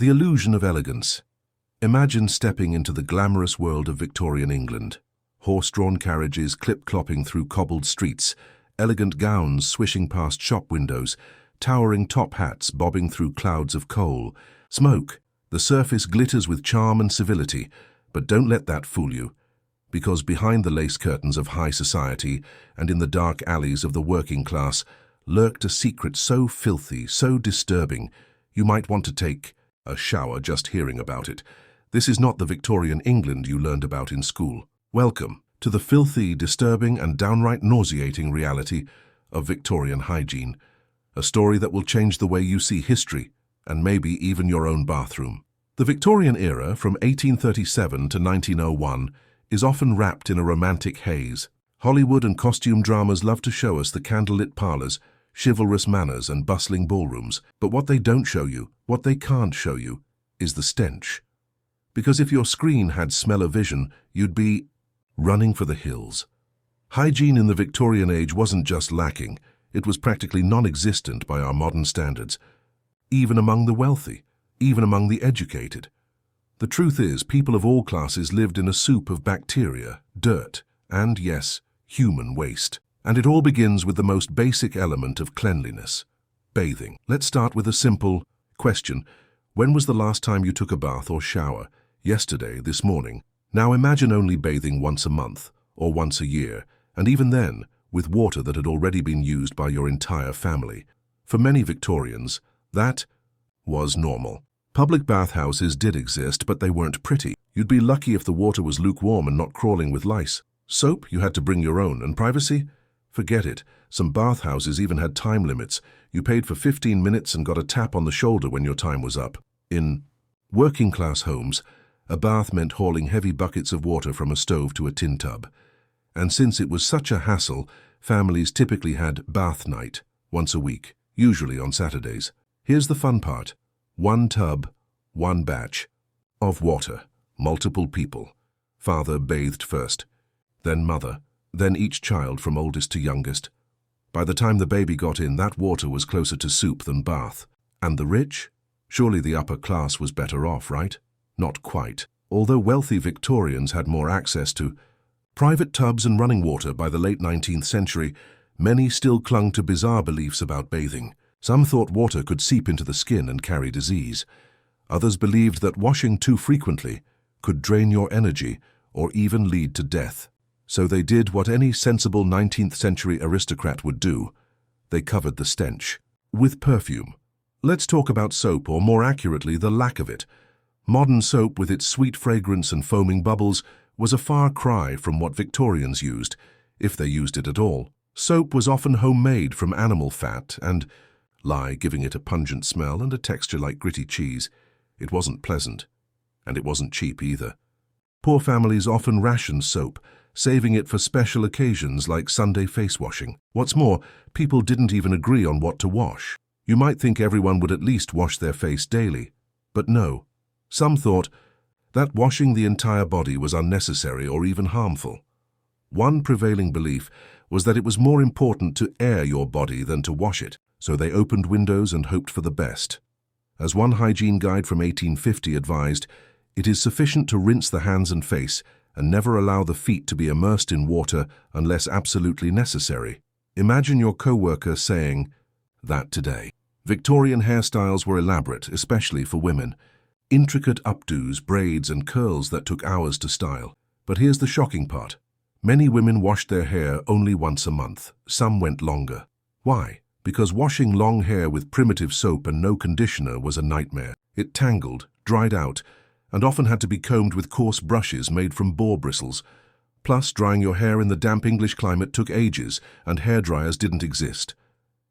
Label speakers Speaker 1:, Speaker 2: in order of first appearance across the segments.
Speaker 1: The illusion of elegance. Imagine stepping into the glamorous world of Victorian England. Horse-drawn carriages clip-clopping through cobbled streets, elegant gowns swishing past shop windows, towering top hats bobbing through clouds of coal. Smoke. The surface glitters with charm and civility, but don't let that fool you, because behind the lace curtains of high society and in the dark alleys of the working class lurked a secret so filthy, so disturbing, you might want to take a shower just hearing about it. This is not the Victorian England you learned about in school. Welcome to the filthy, disturbing, and downright nauseating reality of Victorian hygiene, a story that will change the way you see history and maybe even your own bathroom. The Victorian era, from 1837 to 1901, is often wrapped in a romantic haze. Hollywood and costume dramas love to show us the candlelit parlors, chivalrous manners, and bustling ballrooms. But what they don't show you, what they can't show you, is the stench. Because if your screen had smell-o-vision, you'd be running for the hills. Hygiene in the Victorian age wasn't just lacking, it was practically non-existent by our modern standards, even among the wealthy, even among the educated. The truth is, people of all classes lived in a soup of bacteria, dirt, and, yes, human waste. And it all begins with the most basic element of cleanliness: bathing. Let's start with a simple question. When was the last time you took a bath or shower? Yesterday, this morning. Now imagine only bathing once a month, or once a year, and even then, with water that had already been used by your entire family. For many Victorians, that was normal. Public bathhouses did exist, but they weren't pretty. You'd be lucky if the water was lukewarm and not crawling with lice. Soap, you had to bring your own, and privacy? Forget it. Some bathhouses even had time limits. You paid for 15 minutes and got a tap on the shoulder when your time was up. In working-class homes, a bath meant hauling heavy buckets of water from a stove to a tin tub. And since it was such a hassle, families typically had bath night once a week, usually on Saturdays. Here's the fun part. One tub, one batch of water, multiple people. Father bathed first, then mother, then each child from oldest to youngest. By the time the baby got in, that water was closer to soup than bath. And the rich? Surely the upper class was better off, right? Not quite. Although wealthy Victorians had more access to private tubs and running water by the late 19th century, many still clung to bizarre beliefs about bathing. Some thought water could seep into the skin and carry disease. Others believed that washing too frequently could drain your energy or even lead to death. So they did what any sensible 19th century aristocrat would do. They covered the stench with perfume. Let's talk about soap, or more accurately, the lack of it. Modern soap, with its sweet fragrance and foaming bubbles, was a far cry from what Victorians used, if they used it at all. Soap was often homemade from animal fat and lye, giving it a pungent smell and a texture like gritty cheese. It wasn't pleasant, and it wasn't cheap either. Poor families often rationed soap, saving it for special occasions like Sunday face washing. What's more, people didn't even agree on what to wash. You might think everyone would at least wash their face daily, but no. Some thought that washing the entire body was unnecessary or even harmful. One prevailing belief was that it was more important to air your body than to wash it, so they opened windows and hoped for the best. As one hygiene guide from 1850 advised, it is sufficient to rinse the hands and face and never allow the feet to be immersed in water unless absolutely necessary. Imagine your co-worker saying that today. Victorian hairstyles were elaborate, especially for women. Intricate updos, braids, and curls that took hours to style. But here's the shocking part. Many women washed their hair only once a month. Some went longer. Why? Because washing long hair with primitive soap and no conditioner was a nightmare. It tangled, dried out, and often had to be combed with coarse brushes made from boar bristles. Plus, drying your hair in the damp English climate took ages, and hairdryers didn't exist.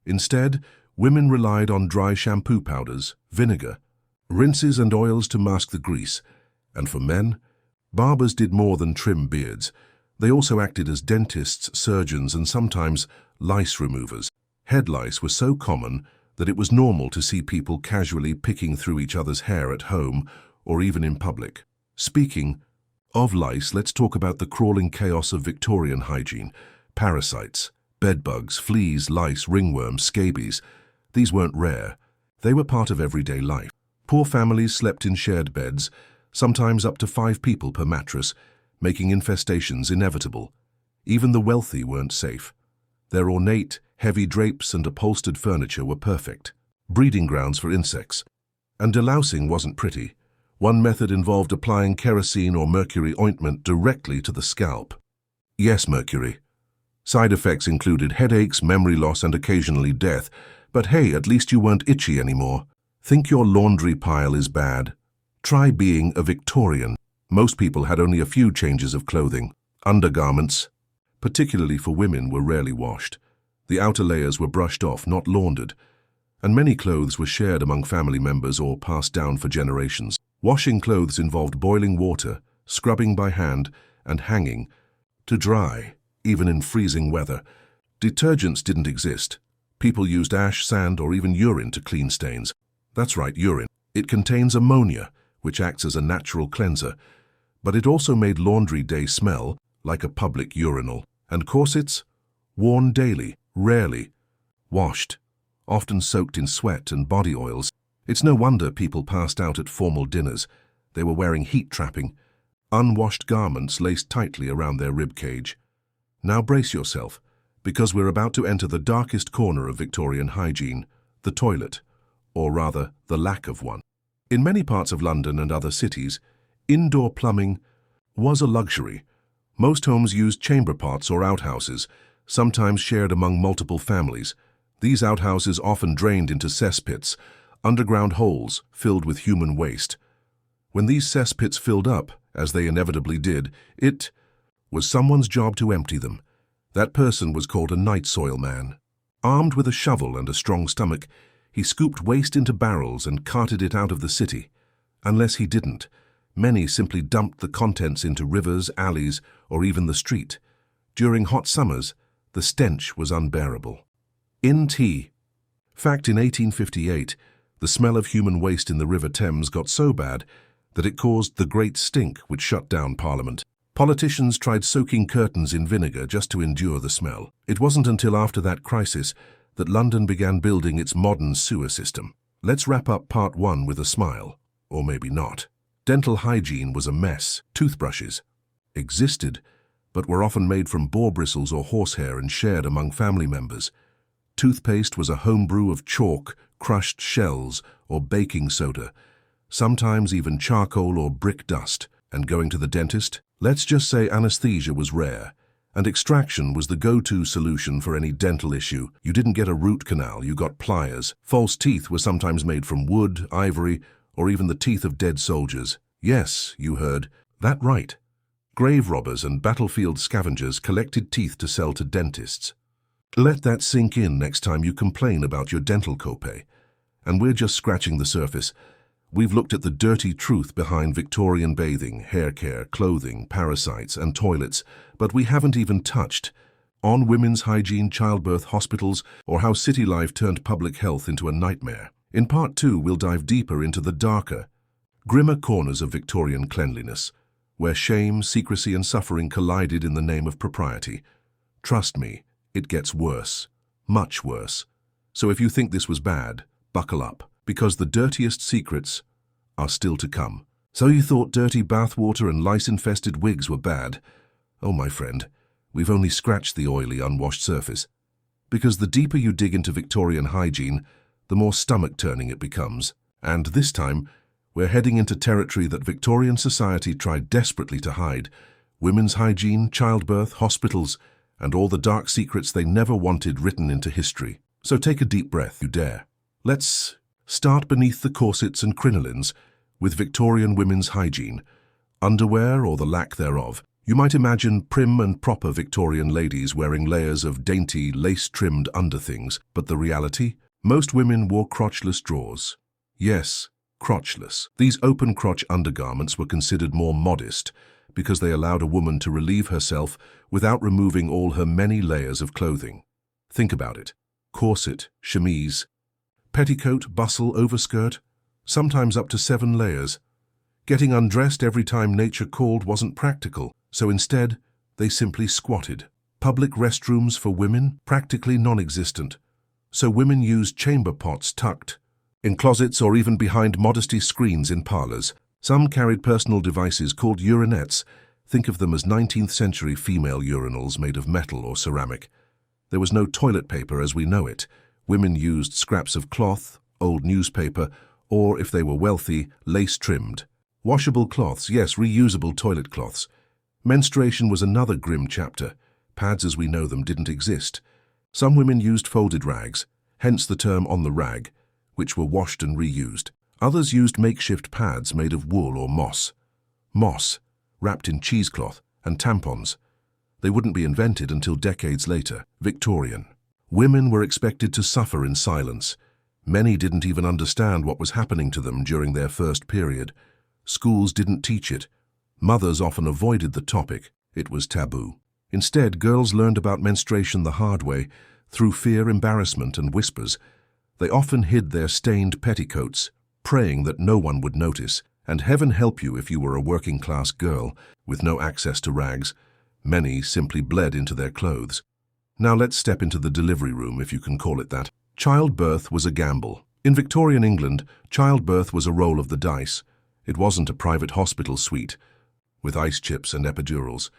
Speaker 1: Instead, women relied on dry shampoo powders, vinegar, rinses and oils to mask the grease. And for men, barbers did more than trim beards. They also acted as dentists, surgeons, and sometimes lice removers. Head lice were so common that it was normal to see people casually picking through each other's hair at home or even in public. Speaking of lice, let's talk about the crawling chaos of Victorian hygiene. Parasites, bedbugs, fleas, lice, ringworms, scabies. These weren't rare. They were part of everyday life. Poor families slept in shared beds, sometimes up to 5 people per mattress, making infestations inevitable. Even the wealthy weren't safe. Their ornate, heavy drapes and upholstered furniture were perfect, breeding grounds for insects. And delousing wasn't pretty. One method involved applying kerosene or mercury ointment directly to the scalp. Yes, mercury. Side effects included headaches, memory loss, and occasionally death. But hey, at least you weren't itchy anymore. Think your laundry pile is bad? Try being a Victorian. Most people had only a few changes of clothing. Undergarments, particularly for women, were rarely washed. The outer layers were brushed off, not laundered. And many clothes were shared among family members or passed down for generations. Washing clothes involved boiling water, scrubbing by hand, and hanging to dry, even in freezing weather. Detergents didn't exist. People used ash, sand, or even urine to clean stains. That's right, urine. It contains ammonia, which acts as a natural cleanser, but it also made laundry day smell like a public urinal. And corsets? Worn daily, rarely washed, often soaked in sweat and body oils. It's no wonder people passed out at formal dinners. They were wearing heat-trapping, unwashed garments laced tightly around their rib cage. Now brace yourself, because we're about to enter the darkest corner of Victorian hygiene, the toilet, or rather, the lack of one. In many parts of London and other cities, indoor plumbing was a luxury. Most homes used chamber pots or outhouses, sometimes shared among multiple families. These outhouses often drained into cesspits, underground holes filled with human waste. When these cesspits filled up, as they inevitably did, it was someone's job to empty them. That person was called a night soil man. Armed with a shovel and a strong stomach, he scooped waste into barrels and carted it out of the city. Unless he didn't, many simply dumped the contents into rivers, alleys, or even the street. During hot summers, the stench was unbearable. Fact, in 1858, the smell of human waste in the River Thames got so bad that it caused the Great Stink, which shut down Parliament. Politicians tried soaking curtains in vinegar just to endure the smell. It wasn't until after that crisis that London began building its modern sewer system. Let's wrap up part 1 with a smile. Or maybe not. Dental hygiene was a mess. Toothbrushes existed, but were often made from boar bristles or horsehair and shared among family members. Toothpaste was a homebrew of chalk, crushed shells, or baking soda, sometimes even charcoal or brick dust. And going to the dentist? Let's just say anesthesia was rare, and extraction was the go-to solution for any dental issue. You didn't get a root canal, you got pliers. False teeth were sometimes made from wood, ivory, or even the teeth of dead soldiers. Yes, you heard that right. Grave robbers and battlefield scavengers collected teeth to sell to dentists. Let that sink in next time you complain about your dental copay. And we're just scratching the surface. We've looked at the dirty truth behind Victorian bathing, hair care, clothing, parasites, and toilets, but we haven't even touched on women's hygiene, childbirth, hospitals, or how city life turned public health into a nightmare. In part 2, we'll dive deeper into the darker, grimmer corners of Victorian cleanliness, where shame, secrecy, and suffering collided in the name of propriety. Trust me, it gets worse, much worse. So if you think this was bad, buckle up, because the dirtiest secrets are still to come. So you thought dirty bathwater and lice-infested wigs were bad? Oh, my friend, we've only scratched the oily, unwashed surface. Because the deeper you dig into Victorian hygiene, the more stomach-turning it becomes. And this time, we're heading into territory that Victorian society tried desperately to hide: women's hygiene, childbirth, hospitals, and all the dark secrets they never wanted written into history. So take a deep breath, you dare. Let's start beneath the corsets and crinolines with Victorian women's hygiene, underwear or the lack thereof. You might imagine prim and proper Victorian ladies wearing layers of dainty, lace-trimmed underthings, but the reality? Most women wore crotchless drawers. Yes, crotchless. These open-crotch undergarments were considered more modest because they allowed a woman to relieve herself without removing all her many layers of clothing. Think about it. Corset, chemise, petticoat, bustle, overskirt, sometimes up to 7 layers. Getting undressed every time nature called wasn't practical, so instead, they simply squatted. Public restrooms for women? Practically non-existent. So women used chamber pots tucked in closets or even behind modesty screens in parlors. Some carried personal devices called urinettes. Think of them as 19th century female urinals made of metal or ceramic. There was no toilet paper as we know it. Women used scraps of cloth, old newspaper, or, if they were wealthy, lace-trimmed. Washable cloths, yes, reusable toilet cloths. Menstruation was another grim chapter. Pads as we know them didn't exist. Some women used folded rags, hence the term on the rag, which were washed and reused. Others used makeshift pads made of wool or moss. Moss, wrapped in cheesecloth, and tampons. They wouldn't be invented until decades later. Victorian. Women were expected to suffer in silence. Many didn't even understand what was happening to them during their first period. Schools didn't teach it. Mothers often avoided the topic. It was taboo. Instead, girls learned about menstruation the hard way, through fear, embarrassment, and whispers. They often hid their stained petticoats, praying that no one would notice. And heaven help you if you were a working-class girl with no access to rags. Many simply bled into their clothes. Now let's step into the delivery room, if you can call it that. Childbirth was a gamble. In Victorian England, childbirth was a roll of the dice. It wasn't a private hospital suite with ice chips and epidurals.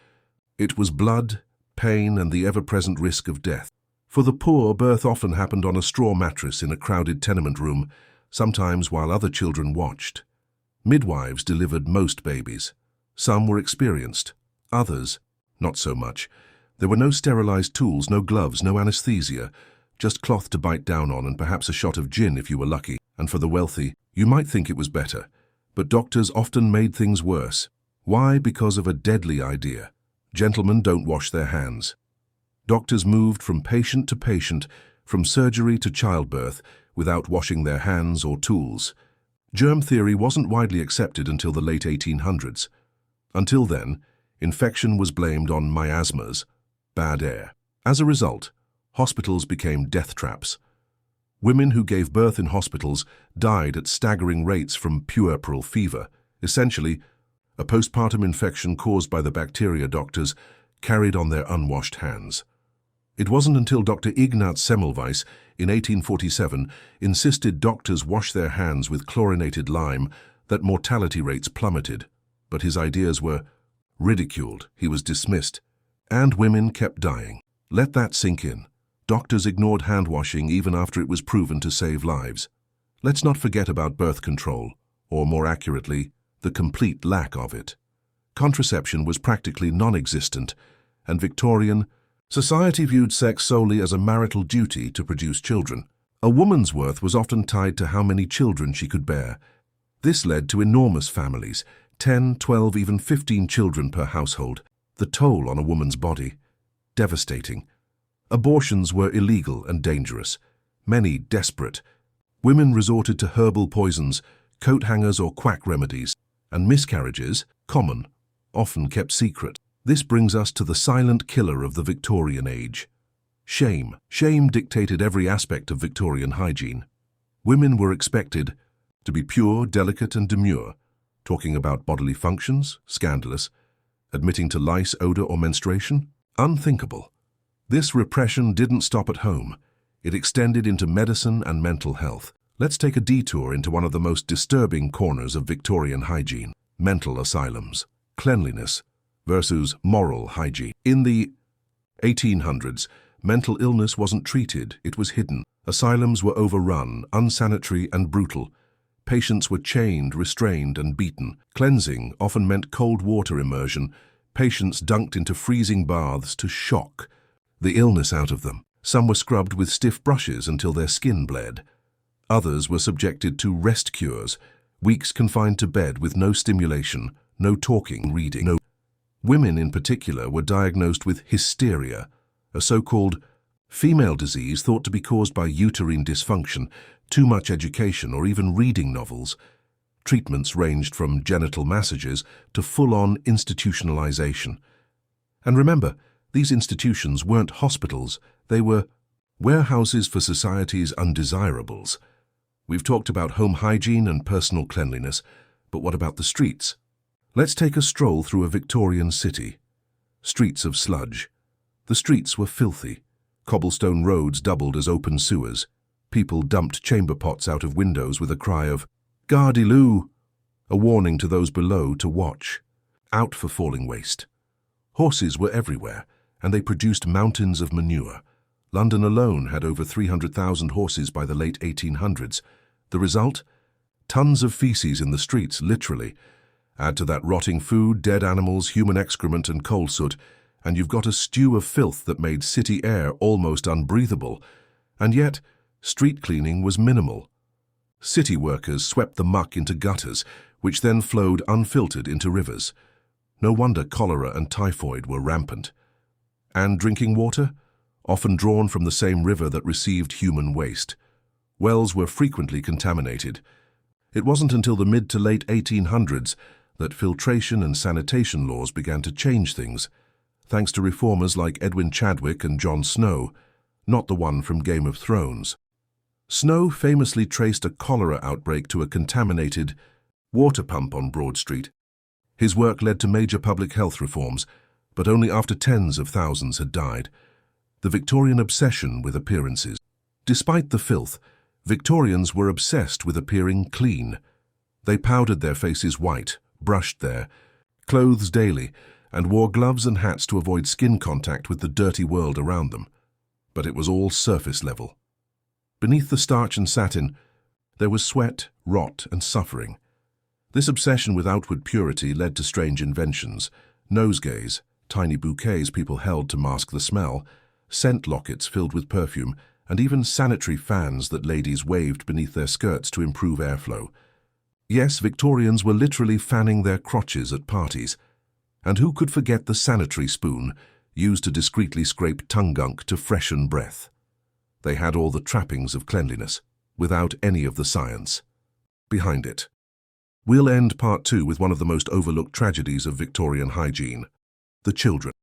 Speaker 1: It was blood, pain, and the ever-present risk of death. For the poor, birth often happened on a straw mattress in a crowded tenement room, sometimes while other children watched. Midwives delivered most babies. Some were experienced, others not so much. There were no sterilized tools, no gloves, no anesthesia, just cloth to bite down on and perhaps a shot of gin if you were lucky. And for the wealthy, you might think it was better. But doctors often made things worse. Why? Because of a deadly idea. Gentlemen don't wash their hands. Doctors moved from patient to patient, from surgery to childbirth, without washing their hands or tools. Germ theory wasn't widely accepted until the late 1800s. Until then, infection was blamed on miasmas, bad air. As a result, hospitals became death traps. Women who gave birth in hospitals died at staggering rates from puerperal fever, essentially a postpartum infection caused by the bacteria doctors carried on their unwashed hands. It wasn't until Dr. Ignaz Semmelweis in 1847 insisted doctors wash their hands with chlorinated lime that mortality rates plummeted. But his ideas were ridiculed, he was dismissed, and women kept dying. Let that sink in. Doctors ignored hand washing even after it was proven to save lives. Let's not forget about birth control, or more accurately, the complete lack of it. Contraception was practically non-existent, and Victorian society viewed sex solely as a marital duty to produce children. A woman's worth was often tied to how many children she could bear. This led to enormous families, 10, 12, even 15 children per household. The toll on a woman's body, devastating. Abortions were illegal and dangerous. Many desperate. Women resorted to herbal poisons, coat hangers or quack remedies, and miscarriages, common, often kept secret. This brings us to the silent killer of the Victorian age. Shame. Shame dictated every aspect of Victorian hygiene. Women were expected to be pure, delicate, and demure, talking about bodily functions, scandalous, admitting to lice, odor, or menstruation, unthinkable. This repression didn't stop at home. It extended into medicine and mental health. Let's take a detour into one of the most disturbing corners of Victorian hygiene: mental asylums. Cleanliness versus moral hygiene. In the 1800s, mental illness wasn't treated, it was hidden. Asylums were overrun, unsanitary, and brutal. Patients were chained, restrained, and beaten. Cleansing often meant cold water immersion. Patients dunked into freezing baths to shock the illness out of them. Some were scrubbed with stiff brushes until their skin bled. Others were subjected to rest cures, weeks confined to bed with no stimulation, no talking, reading. Women in particular were diagnosed with hysteria, a so-called female disease thought to be caused by uterine dysfunction, too much education, or even reading novels. Treatments ranged from genital massages to full-on institutionalization. And remember, these institutions weren't hospitals, they were warehouses for society's undesirables. We've talked about home hygiene and personal cleanliness, but what about the streets? Let's take a stroll through a Victorian city. Streets of sludge. The streets were filthy. Cobblestone roads doubled as open sewers. People dumped chamber pots out of windows with a cry of, "Gardiloo!" a warning to those below to watch, out for falling waste. Horses were everywhere, and they produced mountains of manure. London alone had over 300,000 horses by the late 1800s. The result? Tons of feces in the streets, literally. Add to that rotting food, dead animals, human excrement and coal soot, and you've got a stew of filth that made city air almost unbreathable. And yet, street cleaning was minimal. City workers swept the muck into gutters, which then flowed unfiltered into rivers. No wonder cholera and typhoid were rampant. And drinking water? Often drawn from the same river that received human waste. Wells were frequently contaminated. It wasn't until the mid to late 1800s that filtration and sanitation laws began to change things, thanks to reformers like Edwin Chadwick and Jon Snow, not the one from Game of Thrones. Snow famously traced a cholera outbreak to a contaminated water pump on Broad Street. His work led to major public health reforms, but only after tens of thousands had died. The Victorian obsession with appearances. Despite the filth, Victorians were obsessed with appearing clean. They powdered their faces white, brushed their clothes daily, and wore gloves and hats to avoid skin contact with the dirty world around them. But it was all surface level. Beneath the starch and satin, there was sweat, rot, and suffering. This obsession with outward purity led to strange inventions: nosegays, tiny bouquets people held to mask the smell, scent lockets filled with perfume, and even sanitary fans that ladies waved beneath their skirts to improve airflow. Yes, Victorians were literally fanning their crotches at parties. And who could forget the sanitary spoon, used to discreetly scrape tongue gunk to freshen breath? They had all the trappings of cleanliness, without any of the science behind it. We'll end part 2 with one of the most overlooked tragedies of Victorian hygiene: the children.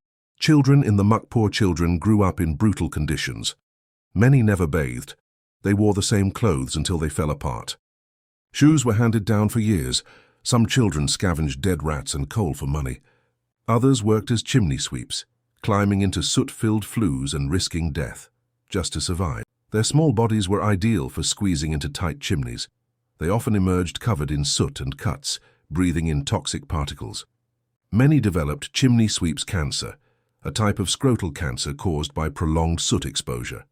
Speaker 1: Children in the muck-poor children grew up in brutal conditions. Many never bathed. They wore the same clothes until they fell apart. Shoes were handed down for years. Some children scavenged dead rats and coal for money. Others worked as chimney sweeps, climbing into soot-filled flues and risking death, just to survive. Their small bodies were ideal for squeezing into tight chimneys. They often emerged covered in soot and cuts, breathing in toxic particles. Many developed chimney sweeps cancer, a type of scrotal cancer caused by prolonged soot exposure.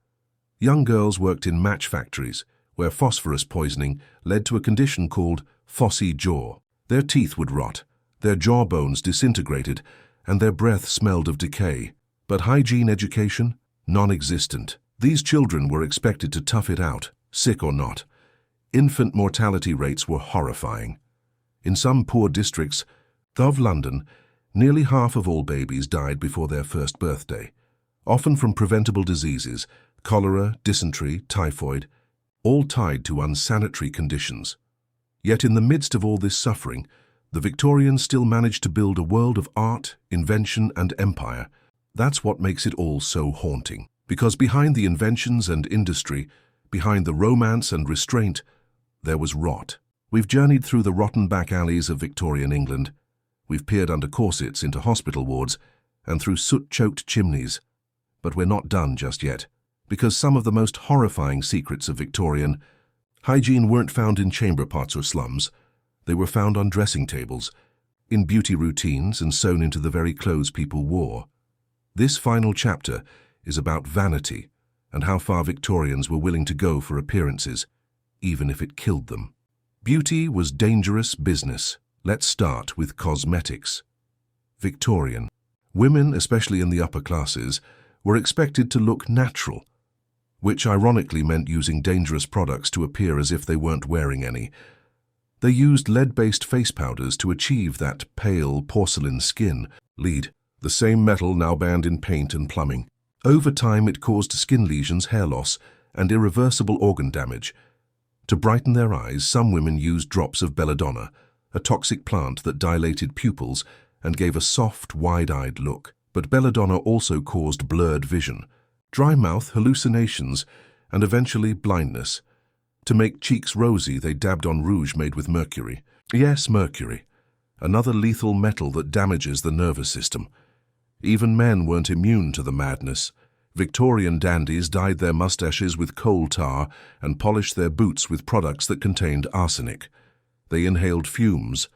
Speaker 1: Young girls worked in match factories, where phosphorus poisoning led to a condition called phossy jaw. Their teeth would rot, their jawbones disintegrated, and their breath smelled of decay. But hygiene education? Non-existent. These children were expected to tough it out, sick or not. Infant mortality rates were horrifying. In some poor districts of London, nearly half of all babies died before their first birthday, often from preventable diseases: cholera, dysentery, typhoid, all tied to unsanitary conditions. Yet in the midst of all this suffering, the Victorians still managed to build a world of art, invention, and empire. That's what makes it all so haunting. Because behind the inventions and industry, behind the romance and restraint, there was rot. We've journeyed through the rotten back alleys of Victorian England. We've peered under corsets into hospital wards and through soot-choked chimneys. But we're not done just yet, because some of the most horrifying secrets of Victorian hygiene weren't found in chamber pots or slums. They were found on dressing tables, in beauty routines, and sewn into the very clothes people wore. This final chapter is about vanity and how far Victorians were willing to go for appearances, even if it killed them. Beauty was dangerous business. Let's start with cosmetics. Victorian. Women, especially in the upper classes, were expected to look natural, which ironically meant using dangerous products to appear as if they weren't wearing any. They used lead-based face powders to achieve that pale porcelain skin. Lead, the same metal now banned in paint and plumbing. Over time, it caused skin lesions, hair loss, and irreversible organ damage. To brighten their eyes, some women used drops of belladonna, a toxic plant that dilated pupils and gave a soft, wide-eyed look. But belladonna also caused blurred vision, dry mouth, hallucinations, and eventually blindness. To make cheeks rosy, they dabbed on rouge made with mercury. Yes, mercury, another lethal metal that damages the nervous system. Even men weren't immune to the madness. Victorian dandies dyed their mustaches with coal tar and polished their boots with products that contained arsenic. They inhaled fumes,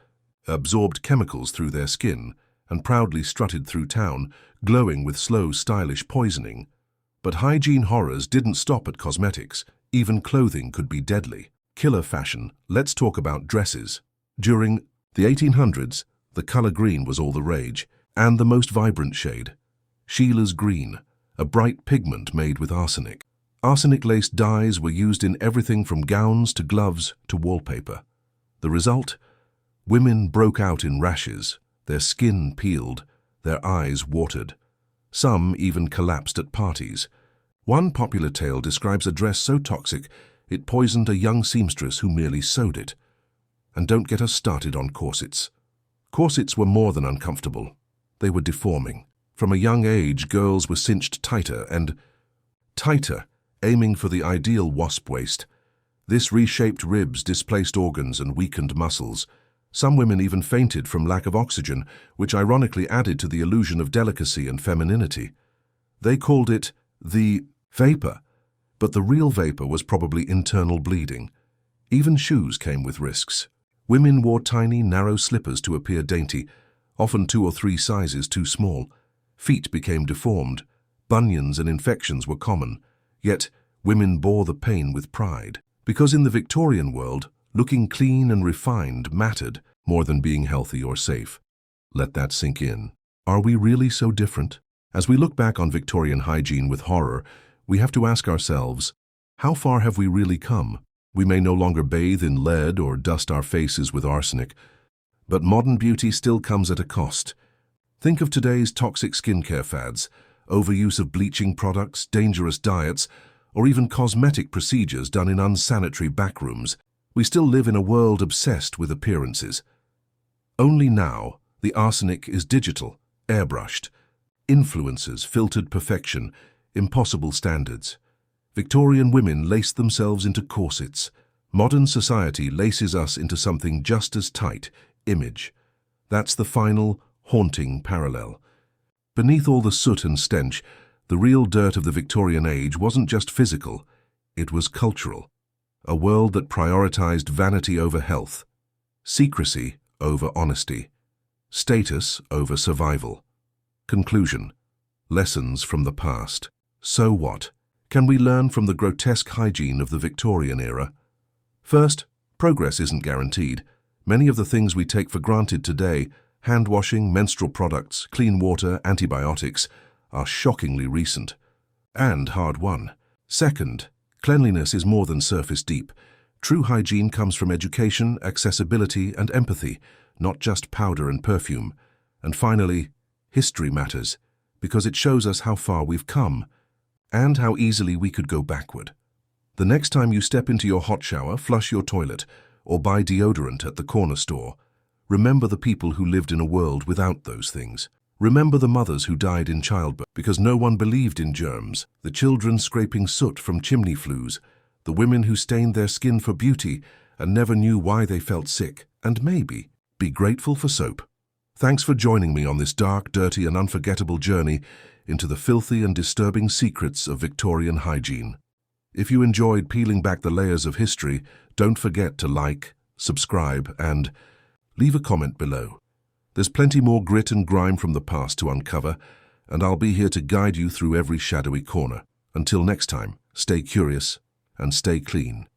Speaker 1: absorbed chemicals through their skin, and proudly strutted through town, glowing with slow, stylish poisoning. But hygiene horrors didn't stop at cosmetics. Even clothing could be deadly. Killer fashion. Let's talk about dresses. During the 1800s, the color green was all the rage, and the most vibrant shade. Sheila's green, a bright pigment made with arsenic. Arsenic-laced dyes were used in everything from gowns to gloves to wallpaper. The result? Women broke out in rashes, their skin peeled, their eyes watered. Some even collapsed at parties. One popular tale describes a dress so toxic it poisoned a young seamstress who merely sewed it. And don't get us started on corsets. Corsets were more than uncomfortable. They were deforming. From a young age, girls were cinched tighter and tighter, aiming for the ideal wasp waist. This reshaped ribs, displaced organs, and weakened muscles. Some women even fainted from lack of oxygen, which ironically added to the illusion of delicacy and femininity. They called it the vapor, but the real vapor was probably internal bleeding. Even shoes came with risks. Women wore tiny, narrow slippers to appear dainty, often 2 or 3 sizes too small. Feet became deformed. Bunions and infections were common. Yet, women bore the pain with pride. Because in the Victorian world, looking clean and refined mattered more than being healthy or safe. Let that sink in. Are we really so different? As we look back on Victorian hygiene with horror, we have to ask ourselves, how far have we really come? We may no longer bathe in lead or dust our faces with arsenic, but modern beauty still comes at a cost. Think of today's toxic skincare fads, overuse of bleaching products, dangerous diets, or even cosmetic procedures done in unsanitary backrooms. We still live in a world obsessed with appearances. Only now, the arsenic is digital, airbrushed. Influencers, filtered perfection, impossible standards. Victorian women laced themselves into corsets. Modern society laces us into something just as tight, image. That's the final, haunting parallel. Beneath all the soot and stench, the real dirt of the Victorian age wasn't just physical, it was cultural. A world that prioritized vanity over health, secrecy over honesty, status over survival. Conclusion. Lessons from the past. So what? Can we learn from the grotesque hygiene of the Victorian era? First, progress isn't guaranteed. Many of the things we take for granted today, hand washing, menstrual products, clean water, antibiotics, are shockingly recent and hard-won. Second, cleanliness is more than surface deep. True hygiene comes from education, accessibility, and empathy, not just powder and perfume. And finally, history matters, because it shows us how far we've come and how easily we could go backward. The next time you step into your hot shower, flush your toilet, or buy deodorant at the corner store, remember the people who lived in a world without those things. Remember the mothers who died in childbirth because no one believed in germs, the children scraping soot from chimney flues, the women who stained their skin for beauty and never knew why they felt sick, and maybe be grateful for soap. Thanks for joining me on this dark, dirty, and unforgettable journey into the filthy and disturbing secrets of Victorian hygiene. If you enjoyed peeling back the layers of history, don't forget to like, subscribe, and leave a comment below. There's plenty more grit and grime from the past to uncover, and I'll be here to guide you through every shadowy corner. Until next time, stay curious and stay clean.